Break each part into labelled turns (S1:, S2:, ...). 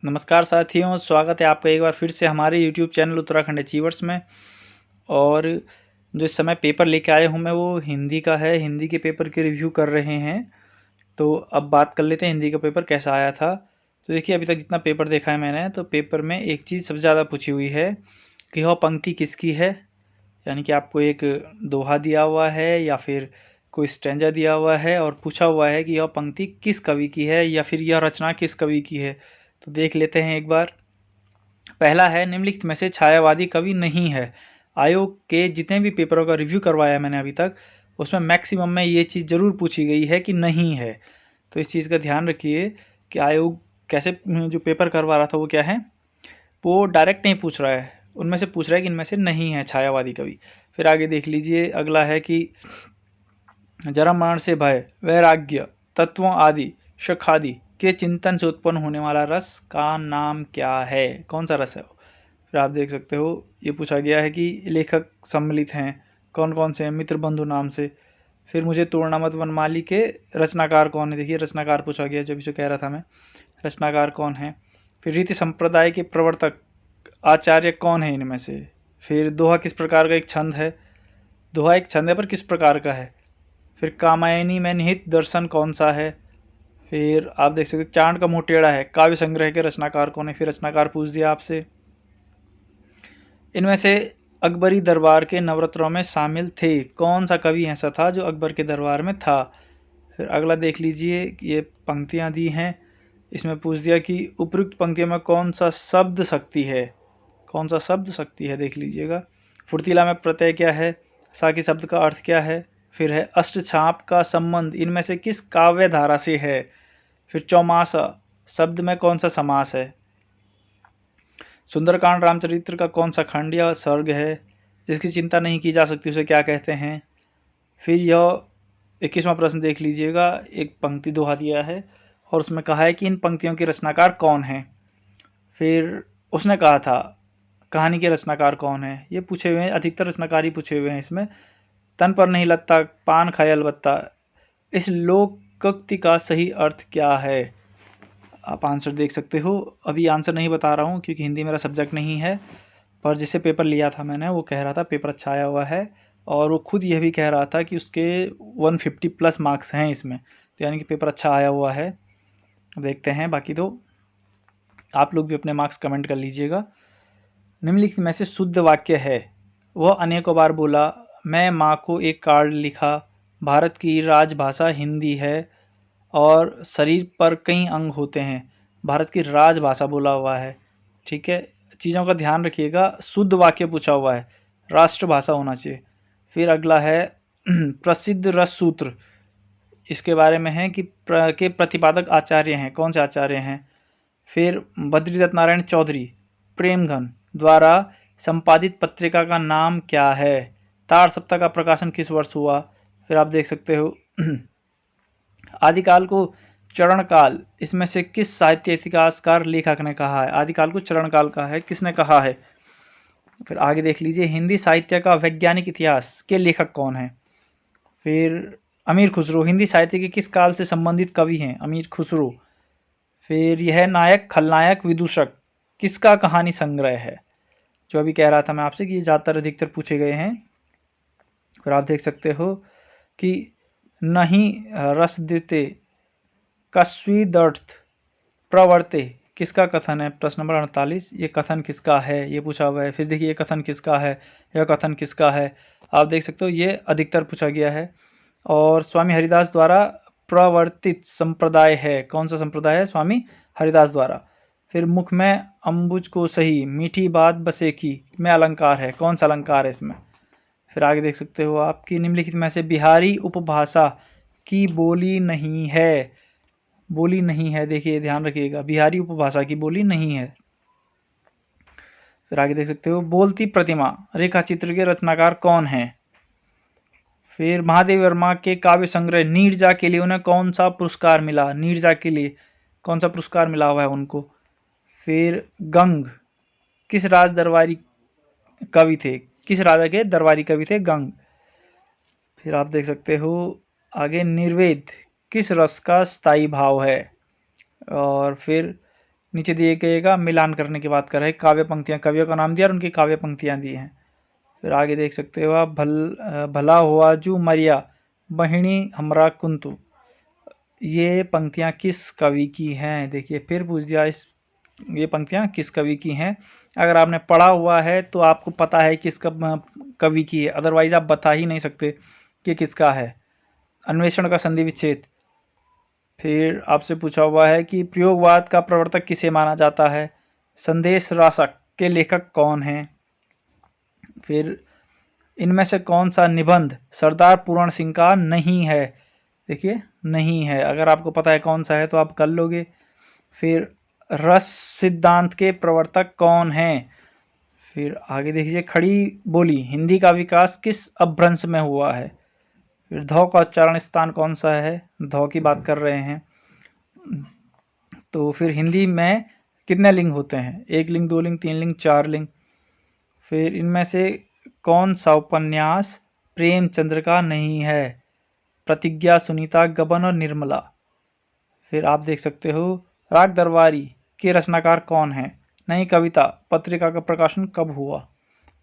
S1: नमस्कार साथियों, स्वागत है आपका एक बार फिर से हमारे यूट्यूब चैनल उत्तराखंड अचीवर्स में। और जो इस समय पेपर लेके आए हूँ मैं वो हिंदी का है। हिंदी के पेपर के रिव्यू कर रहे हैं। तो अब बात कर लेते हैं हिंदी का पेपर कैसा आया था। तो देखिए, अभी तक जितना पेपर देखा है मैंने, तो पेपर में एक चीज़ सबसे ज़्यादा पूछी हुई है कि वह पंक्ति किसकी है। यानी कि आपको एक दोहा दिया हुआ है या फिर कोई स्टैंजा दिया हुआ है और पूछा हुआ है कि यह पंक्ति किस कवि की है या फिर यह रचना किस कवि की है। तो देख लेते हैं एक बार। पहला है, निम्नलिखित में से छायावादी कवि नहीं है। आयोग के जितने भी पेपरों का रिव्यू करवाया मैंने अभी तक, उसमें मैक्सिमम में ये चीज़ ज़रूर पूछी गई है कि नहीं है। तो इस चीज़ का ध्यान रखिए कि आयोग कैसे जो पेपर करवा रहा था वो क्या है, वो डायरेक्ट नहीं पूछ रहा है, उनमें से पूछ रहा है कि इनमें से नहीं है छायावादी कवि। फिर आगे देख लीजिए, अगला है कि जन्म मरण से भय, वैराग्य, तत्वों आदि, शखादि के चिंतन से उत्पन्न होने वाला रस का नाम क्या है, कौन सा रस है वो। फिर आप देख सकते हो ये पूछा गया है कि लेखक सम्मिलित हैं कौन कौन से हैं, मित्र बंधु नाम से। फिर मुझे तोड़ना मत वनमाली के रचनाकार कौन है, देखिए रचनाकार पूछा गया, जब इसे कह रहा था मैं, रचनाकार कौन है। फिर रीति संप्रदाय के प्रवर्तक आचार्य कौन है इनमें से। फिर दोहा किस प्रकार का एक छंद है, दोहा एक छंद है पर किस प्रकार का है। फिर कामायनी में निहित दर्शन कौन सा है। फिर आप देख सकते चांद का मुंह टेढ़ा है, काव्य संग्रह के रचनाकार कौन है। फिर रचनाकार पूछ दिया आपसे। इनमें से अकबरी दरबार के नवरत्नों में शामिल थे, कौन सा कवि ऐसा था जो अकबर के दरबार में था। फिर अगला देख लीजिए, ये पंक्तियां दी हैं, इसमें पूछ दिया कि उपयुक्त पंक्तियों में कौन सा शब्द शक्ति है, कौन सा शब्द शक्ति है, देख लीजिएगा। फुर्तीला में प्रत्यय क्या है, साकी शब्द का अर्थ क्या है। फिर है अष्टछाप का संबंध इनमें से किस काव्य धारा से है। फिर चौमासा शब्द में कौन सा समास है। सुंदरकांड रामचरित्र का कौन सा खंड या सर्ग है, जिसकी चिंता नहीं की जा सकती उसे क्या कहते हैं। फिर यह 21वां प्रश्न देख लीजिएगा, एक पंक्ति दोहा दिया है और उसमें कहा है कि इन पंक्तियों के रचनाकार कौन है। फिर उसने कहा था कहानी के रचनाकार कौन है, ये पूछे हुए हैं, अधिकतर रचनाकार ही पूछे हुए हैं इसमें। तन पर नहीं लगता पान खाए अलबत्ता, इस लोकोक्ति का सही अर्थ क्या है। आप आंसर देख सकते हो। अभी आंसर नहीं बता रहा हूँ क्योंकि हिंदी मेरा सब्जेक्ट नहीं है, पर जिससे पेपर लिया था मैंने वो कह रहा था पेपर अच्छा आया हुआ है, और वो खुद यह भी कह रहा था कि उसके 150 प्लस मार्क्स हैं इसमें, तो यानी कि पेपर अच्छा आया हुआ है। देखते हैं बाकी, तो आप लोग भी अपने मार्क्स कमेंट कर लीजिएगा। निम्नलिखित में से शुद्ध वाक्य है, वह अनेकों बार बोला, मैं माँ को एक कार्ड लिखा, भारत की राजभाषा हिंदी है और शरीर पर कई अंग होते हैं, भारत की राजभाषा बोला हुआ है। ठीक है, चीज़ों का ध्यान रखिएगा, शुद्ध वाक्य पूछा हुआ है, राष्ट्रभाषा होना चाहिए। फिर अगला है प्रसिद्ध रस सूत्र, इसके बारे में है कि के प्रतिपादक आचार्य हैं, कौन से आचार्य हैं। फिर बद्रीदत्त नारायण चौधरी प्रेमघन द्वारा संपादित पत्रिका का नाम क्या है, तार सप्ताह का प्रकाशन किस वर्ष हुआ। फिर आप देख सकते हो आदिकाल को चरणकाल इसमें से किस साहित्य इतिहासकार लेखक ने कहा है, आदिकाल को चरणकाल का है, किसने कहा है। फिर आगे देख लीजिए, हिंदी साहित्य का वैज्ञानिक इतिहास के लेखक कौन है। फिर अमीर खुसरो हिंदी साहित्य के किस काल से संबंधित कवि हैं, अमीर खुसरो। फिर यह नायक खलनायक विदूषक किसका कहानी संग्रह है, जो अभी कह रहा था मैं आपसे कि ये ज़्यादातर अधिकतर पूछे गए हैं। फिर आप देख सकते हो कि नहीं रस देते कस्विदर्थ प्रवर्ते किसका कथन है, प्रश्न नंबर 48, ये कथन किसका है ये पूछा हुआ है। फिर देखिए ये कथन किसका है, यह कथन किसका है, आप देख सकते हो ये अधिकतर पूछा गया है। और स्वामी हरिदास द्वारा प्रवर्तित संप्रदाय है, कौन सा संप्रदाय है, स्वामी हरिदास द्वारा। फिर मुख में अम्बुज को सही, मीठी बात बसेखी में अलंकार है, कौन सा अलंकार है इसमें। फिर आगे देख सकते हो आपकी निम्नलिखित में से बिहारी उपभाषा की बोली नहीं है, बोली नहीं है, देखिए ध्यान रखिएगा, बिहारी उपभाषा की बोली नहीं है। फिर आगे देख सकते हो बोलती प्रतिमा रेखा चित्र के रचनाकार कौन है। फिर महादेव वर्मा के काव्य संग्रह नीरजा के लिए उन्हें कौन सा पुरस्कार मिला, नीरजा के लिए कौन सा पुरस्कार मिला हुआ है उनको। फिर गंग किस राज दरबारी कवि थे, किस राजा के दरबारी कवि थे गंग। फिर आप देख सकते हो आगे निर्वेद किस रस का स्थायी भाव है। और फिर नीचे दिए गए का मिलान करने की बात कर रहे हैं। काव्य पंक्तियाँ, कवियों का नाम दिया और उनकी काव्य पंक्तियाँ दी हैं। फिर आगे देख सकते हो आप, भला हुआ जू मरिया बहिणी हमरा कुंतु, ये पंक्तियाँ किस कवि की हैं? देखिए फिर पूछ दिया ये पंक्तियाँ किस कवि की हैं। अगर आपने पढ़ा हुआ है तो आपको पता है किस कवि की है, अदरवाइज आप बता ही नहीं सकते कि किसका है। अन्वेषण का संधि विच्छेद। फिर आपसे पूछा हुआ है कि प्रयोगवाद का प्रवर्तक किसे माना जाता है? संदेश राशक के लेखक कौन हैं? फिर इनमें से कौन सा निबंध सरदार पूरण सिंह का नहीं है? देखिए नहीं है, अगर आपको पता है कौन सा है तो आप कर लोगे। फिर रस सिद्धांत के प्रवर्तक कौन हैं? फिर आगे देखिए, खड़ी बोली हिंदी का विकास किस अपभ्रंश में हुआ है? फिर धौ का उच्चारण स्थान कौन सा है? धौ की बात कर रहे हैं। तो फिर हिंदी में कितने लिंग होते हैं? 1 लिंग, 2 लिंग, 3 लिंग, 4 लिंग। फिर इनमें से कौन सा उपन्यास प्रेमचंद्र का नहीं है? प्रतिज्ञा, सुनीता, गबन और निर्मला। फिर आप देख सकते हो, राग दरबारी के रचनाकार कौन है? नई कविता पत्रिका का प्रकाशन कब हुआ?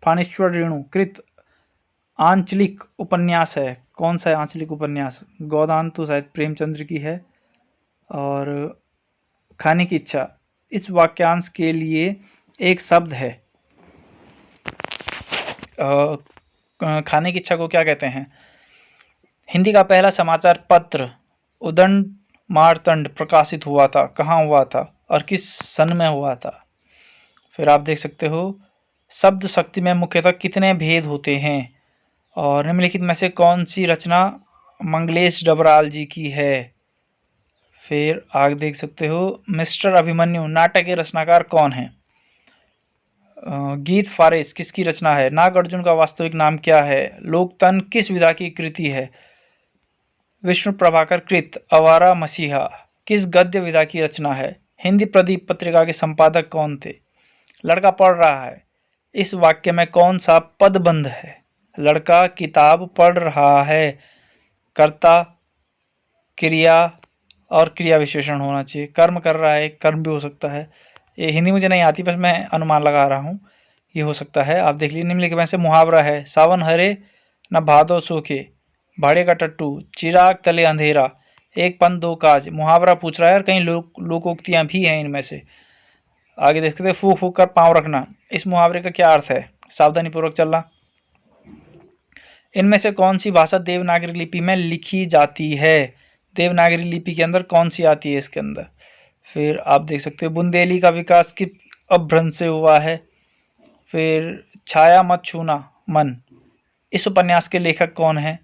S1: फानेश्वर रेणु कृत आंचलिक उपन्यास है, कौन सा है आंचलिक उपन्यास? गोदान तो शायद प्रेमचंद्र की है। और खाने की इच्छा, इस वाक्यांश के लिए एक शब्द है। खाने की इच्छा को क्या कहते हैं? हिंदी का पहला समाचार पत्र उदंड मारतंड प्रकाशित हुआ था, कहाँ हुआ था और किस सन में हुआ था? फिर आप देख सकते हो, शब्द शक्ति में मुख्यतः कितने भेद होते हैं? और निम्नलिखित में से कौन सी रचना मंगलेश डबराल जी की है? फिर आगे देख सकते हो, मिस्टर अभिमन्यु नाटक के रचनाकार कौन है? गीत फारेस किसकी रचना है? नागार्जुन का वास्तविक नाम क्या है? लोकतन किस विधा की कृति है? विष्णु प्रभाकर कृत आवारा मसीहा किस गद्य विधा की रचना है? हिंदी प्रदीप पत्रिका के संपादक कौन थे? लड़का पढ़ रहा है, इस वाक्य में कौन सा पदबंध है? लड़का किताब पढ़ रहा है, कर्ता, क्रिया और क्रिया विशेषण होना चाहिए। कर्म कर रहा है, कर्म भी हो सकता है। ये हिंदी मुझे नहीं आती, बस मैं अनुमान लगा रहा हूँ, ये हो सकता है। आप देख लीजिए, निम्नलिखित में से मुहावरा है, सावन हरे न भादो सूखे, भाड़े का टट्टू, चिराग तले अंधेरा, एक पंथ दो काज। मुहावरा पूछ रहा है और कई लोकोक्तियां भी हैं इनमें से। आगे देख सकते, फूक फूक कर पाँव रखना, इस मुहावरे का क्या अर्थ है? सावधानी पूर्वक चलना। इनमें से कौन सी भाषा देवनागरी लिपि में लिखी जाती है? देवनागरी लिपि के अंदर कौन सी आती है इसके अंदर? फिर आप देख सकते हो, बुंदेली का विकास किस अपभ्रंश से हुआ है? फिर छाया मत छूना मन, इस उपन्यास के लेखक कौन है?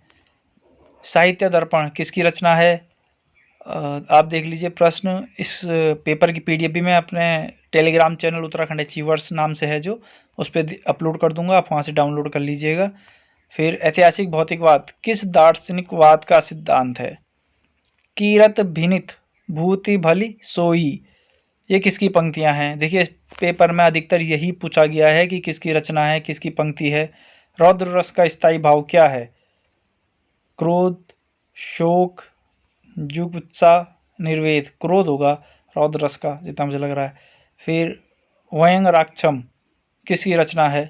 S1: साहित्य दर्पण किसकी रचना है? आप देख लीजिए प्रश्न। इस पेपर की पीडीएफ भी मैं अपने टेलीग्राम चैनल उत्तराखंड अचीवर्स नाम से है जो, उस पर अपलोड कर दूंगा, आप वहाँ से डाउनलोड कर लीजिएगा। फिर ऐतिहासिक भौतिकवाद किस दार्शनिकवाद का सिद्धांत है? कीरत भिनित भूति भली सोई, ये किसकी पंक्तियां हैं? देखिए पेपर में अधिकतर यही पूछा गया है कि किसकी रचना है, किसकी पंक्ति है। रौद्र रस का स्थायी भाव क्या है? क्रोध, शोक, जुगुप्सा, निर्वेद। क्रोध होगा रौद्र रस का, जितना मुझे लग रहा है। फिर वयंगराक्षम किसकी रचना है?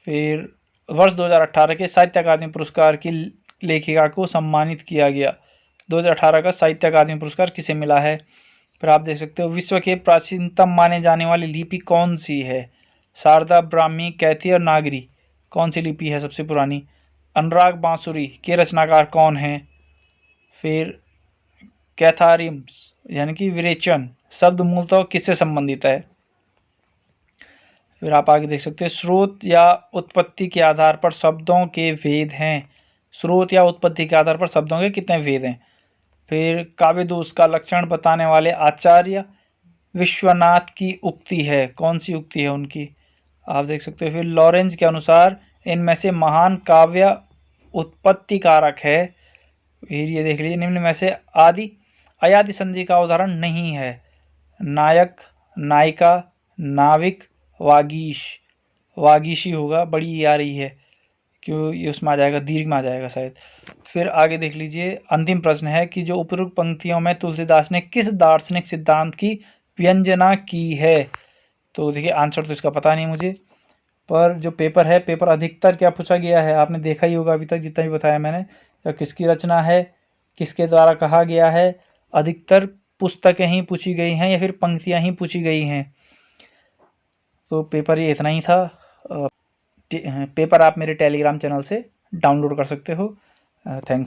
S1: फिर वर्ष 2018 के साहित्य अकादमी पुरस्कार की लेखिका को सम्मानित किया गया। 2018 का साहित्य अकादमी पुरस्कार किसे मिला है? फिर आप देख सकते हो, विश्व के प्राचीनतम माने जाने वाली लिपि कौन सी है? शारदा, ब्राह्मी, कैथी और नागरी, कौन सी लिपि है सबसे पुरानी? अनुराग बांसुरी के रचनाकार कौन हैं? फिर कैथारिम्स यानी कि विरेचन शब्द मूलतः किससे संबंधित है? फिर आप आगे देख सकते हैं, स्रोत या उत्पत्ति के आधार पर शब्दों के भेद हैं। स्रोत या उत्पत्ति के आधार पर शब्दों के कितने भेद हैं? फिर काव्य दोष का लक्षण बताने वाले आचार्य विश्वनाथ की उक्ति है, कौन सी उक्ति है उनकी? आप देख सकते हो। फिर लॉरेंज के अनुसार इनमें से महान काव्य उत्पत्ति कारक है। फिर ये देख लीजिए, निम्न में से आदि अयादि संधि का उदाहरण नहीं है। नायक, नायिका, नाविक, वागीश। वागीशी होगा, बड़ी ई आ रही है, क्यों ये उसमें आ जाएगा, दीर्घ में आ जाएगा शायद। फिर आगे देख लीजिए, अंतिम प्रश्न है कि जो उपरोक्त पंक्तियों में तुलसीदास ने किस दार्शनिक सिद्धांत की व्यंजना की है। तो देखिए आंसर तो इसका पता नहीं मुझे, पर जो पेपर है, पेपर अधिकतर क्या पूछा गया है आपने देखा ही होगा अभी तक जितना भी बताया मैंने, या किसकी रचना है, किसके द्वारा कहा गया है। अधिकतर पुस्तकें ही पूछी गई हैं या फिर पंक्तियां ही पूछी गई हैं। तो पेपर ये इतना ही था। पेपर आप मेरे टेलीग्राम चैनल से डाउनलोड कर सकते हो। थैंक्स।